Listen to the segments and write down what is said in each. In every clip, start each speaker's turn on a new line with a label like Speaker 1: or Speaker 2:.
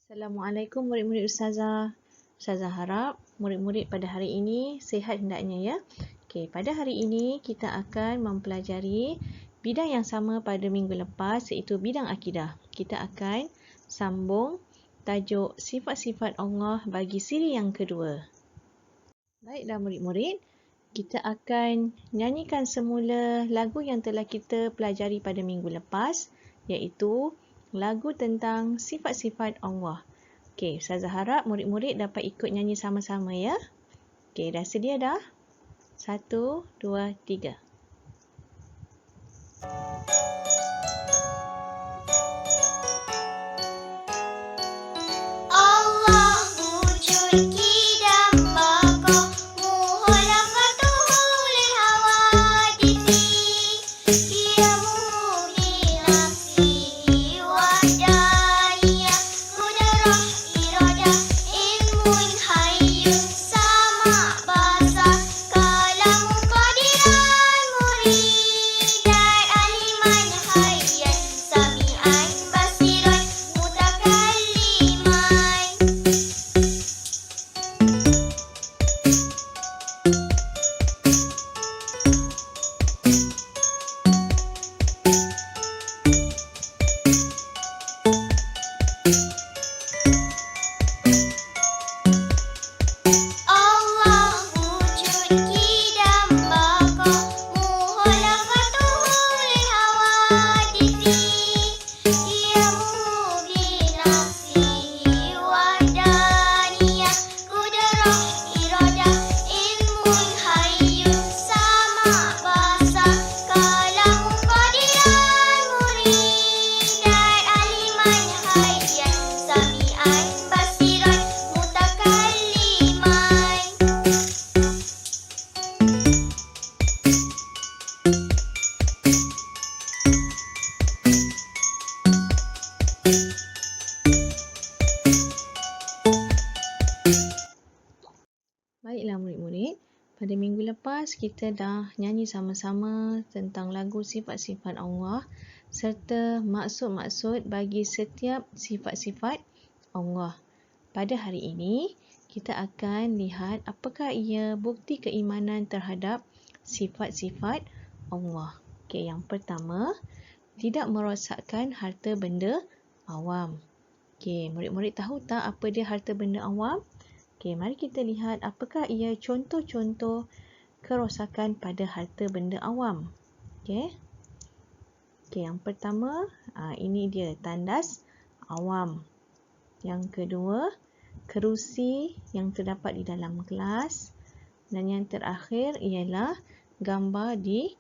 Speaker 1: Assalamualaikum murid-murid Ustazah. Ustazah harap murid-murid pada hari ini sihat hendaknya ya. Okey, pada hari ini kita akan mempelajari bidang yang sama pada minggu lepas iaitu bidang akidah. Kita akan sambung tajuk sifat-sifat Allah bagi siri yang kedua. Baiklah murid-murid, kita akan nyanyikan semula lagu yang telah kita pelajari pada minggu lepas iaitu lagu tentang sifat-sifat Allah. Okey, Ustazah harap murid-murid dapat ikut nyanyi sama-sama ya. Okey, dah sedia dah? 1, 2, 3.
Speaker 2: Allah wujud kidam baka muhalafatuhu lihawadisi qiyamuhu binafsihi wahdaniyah qudrah iradah ilmun hayyun sama basar kalamu qadiran muridan aliman hayyan sami'an basiran mutakalliman. Allah wujud kidam baka muhalafatuhu lihawadisi qiyamuhu binafsihi wahdaniyah qudrah iradah ilmun hayyun sama basar kalamu qadiran muridan aliman hayyan sami'an basiran mutakalliman.
Speaker 1: Baiklah murid-murid, pada minggu lepas kita dah nyanyi sama-sama tentang lagu sifat-sifat Allah serta maksud-maksud bagi setiap sifat-sifat Allah. Pada hari ini, kita akan lihat apakah ia bukti keimanan terhadap sifat-sifat Allah. Okey, yang pertama, tidak merosakkan harta benda awam. Okey, murid-murid tahu tak apa dia harta benda awam? Okey, mari kita lihat apakah ia contoh-contoh kerosakan pada harta benda awam. Okey. Okey, yang pertama, ini dia tandas awam. Yang kedua, kerusi yang terdapat di dalam kelas. Dan yang terakhir ialah gambar di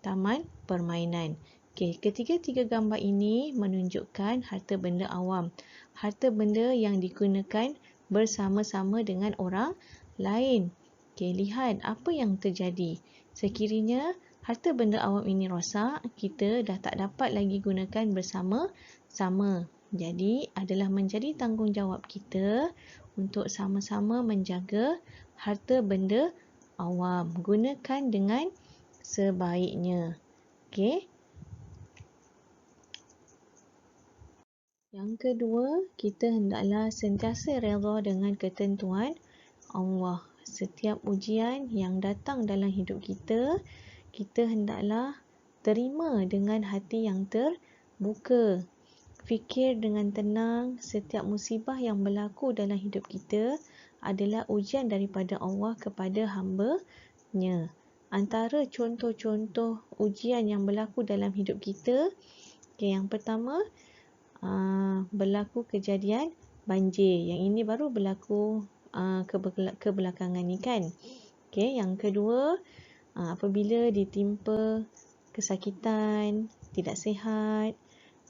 Speaker 1: taman permainan. Okey, ketiga-tiga gambar ini menunjukkan harta benda awam. Harta benda yang digunakan bersama-sama dengan orang lain. Okey, lihat apa yang terjadi. Sekiranya harta benda awam ini rosak, kita dah tak dapat lagi gunakan bersama-sama. Jadi, adalah menjadi tanggungjawab kita untuk sama-sama menjaga harta benda awam. Gunakan dengan sebaiknya. Okey. Yang kedua, kita hendaklah sentiasa redha dengan ketentuan Allah. Setiap ujian yang datang dalam hidup kita, kita hendaklah terima dengan hati yang terbuka. Fikir dengan tenang, setiap musibah yang berlaku dalam hidup kita adalah ujian daripada Allah kepada hamba-Nya. Antara contoh-contoh ujian yang berlaku dalam hidup kita, yang pertama, berlaku kejadian banjir. Yang ini baru berlaku kebelakangan ni kan. Okey, yang kedua, apabila ditimpa kesakitan, tidak sihat.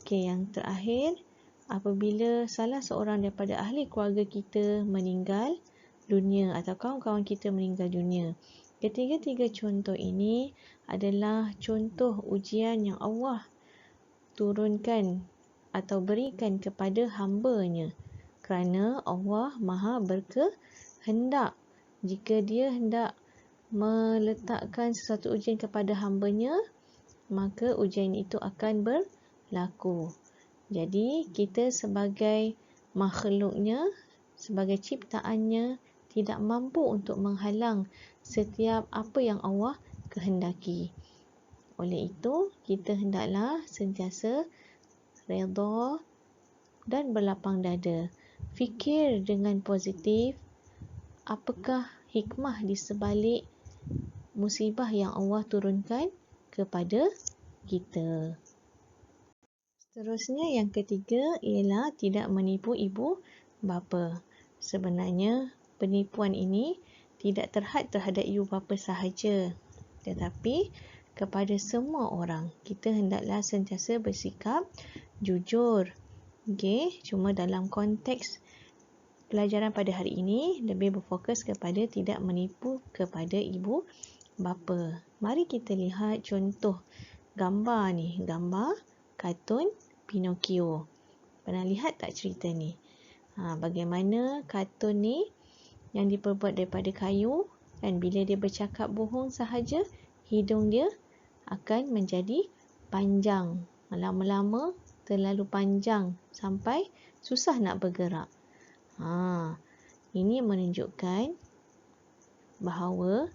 Speaker 1: Okey, yang terakhir, apabila salah seorang daripada ahli keluarga kita meninggal dunia atau kawan-kawan kita meninggal dunia. Ketiga-tiga contoh ini adalah contoh ujian yang Allah turunkan atau berikan kepada hamba-Nya. Kerana Allah Maha berkehendak. Jika Dia hendak meletakkan sesuatu ujian kepada hamba-Nya, maka ujian itu akan berlaku. Jadi, kita sebagai makhluknya sebagai ciptaannya tidak mampu untuk menghalang setiap apa yang Allah kehendaki. Oleh itu, kita hendaklah sentiasa redha dan berlapang dada. Fikir dengan positif, apakah hikmah di sebalik musibah yang Allah turunkan kepada kita. Seterusnya, yang ketiga ialah tidak menipu ibu bapa. Sebenarnya, penipuan ini tidak terhad terhadap ibu bapa sahaja, tetapi kepada semua orang. Kita hendaklah sentiasa bersikap jujur. Okey, cuma dalam konteks pelajaran pada hari ini lebih berfokus kepada tidak menipu kepada ibu bapa. Mari kita lihat contoh gambar ni, gambar kartun Pinocchio. Pernah lihat tak cerita ni? Bagaimana kartun ni yang diperbuat daripada kayu, dan bila dia bercakap bohong sahaja, hidung dia akan menjadi panjang. Lama-lama terlalu panjang sampai susah nak bergerak. Ini menunjukkan bahawa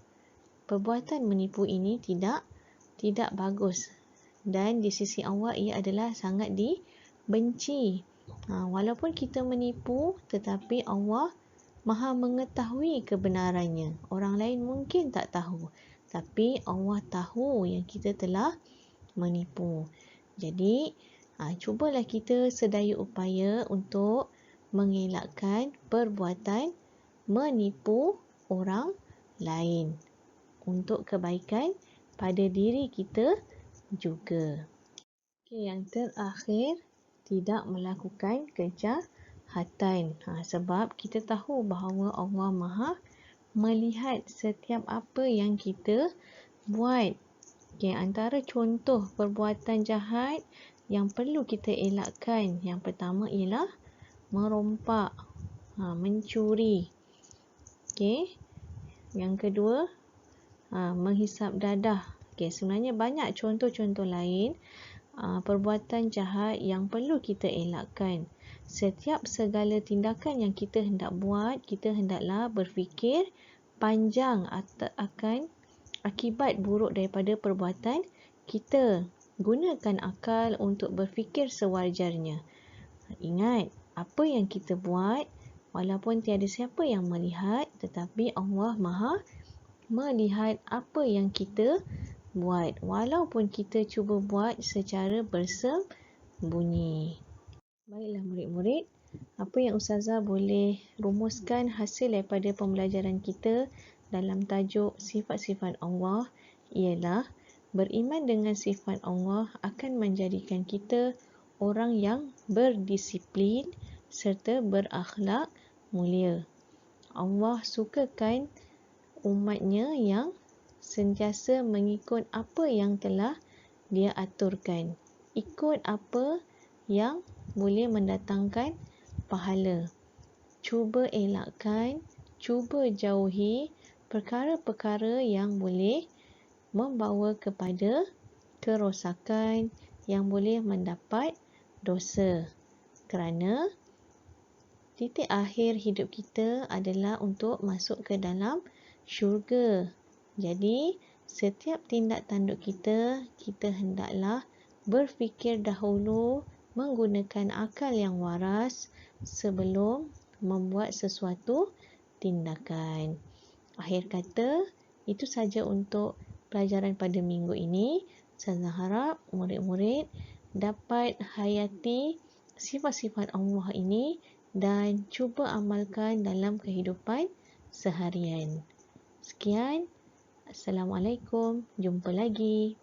Speaker 1: perbuatan menipu ini tidak bagus, dan di sisi Allah ia adalah sangat dibenci. Walaupun kita menipu, tetapi Allah Maha mengetahui kebenarannya. Orang lain mungkin tak tahu, tapi Allah tahu yang kita telah menipu. Jadi, cubalah kita sedaya upaya untuk mengelakkan perbuatan menipu orang lain untuk kebaikan pada diri kita juga. Okey, yang terakhir, tidak melakukan kejahatan. Sebab kita tahu bahawa Allah Maha melihat setiap apa yang kita buat. Okey, antara contoh perbuatan jahat yang perlu kita elakkan, yang pertama ialah merompak, mencuri. Okey, yang kedua, menghisap dadah. Okey, sebenarnya banyak contoh-contoh lain perbuatan jahat yang perlu kita elakkan. Setiap segala tindakan yang kita hendak buat, kita hendaklah berfikir panjang akan akibat buruk daripada perbuatan kita. Gunakan akal untuk berfikir sewajarnya. Ingat, apa yang kita buat, walaupun tiada siapa yang melihat, tetapi Allah Maha melihat apa yang kita buat, walaupun kita cuba buat secara bersembunyi. Baiklah murid-murid, apa yang Ustazah boleh rumuskan hasil daripada pembelajaran kita dalam tajuk sifat-sifat Allah ialah beriman dengan sifat Allah akan menjadikan kita orang yang berdisiplin serta berakhlak mulia. Allah sukakan umatnya yang sentiasa mengikut apa yang telah Dia aturkan. Ikut apa yang boleh mendatangkan pahala. Cuba elakkan, cuba jauhi perkara-perkara yang boleh membawa kepada kerosakan, yang boleh mendapat dosa. Kerana titik akhir hidup kita adalah untuk masuk ke dalam syurga. Jadi, setiap tindak tanduk kita hendaklah berfikir dahulu menggunakan akal yang waras sebelum membuat sesuatu tindakan. Akhir kata, itu saja untuk pelajaran pada minggu ini. Saya harap murid-murid dapat hayati sifat-sifat Allah ini dan cuba amalkan dalam kehidupan seharian. Sekian. Assalamualaikum. Jumpa lagi.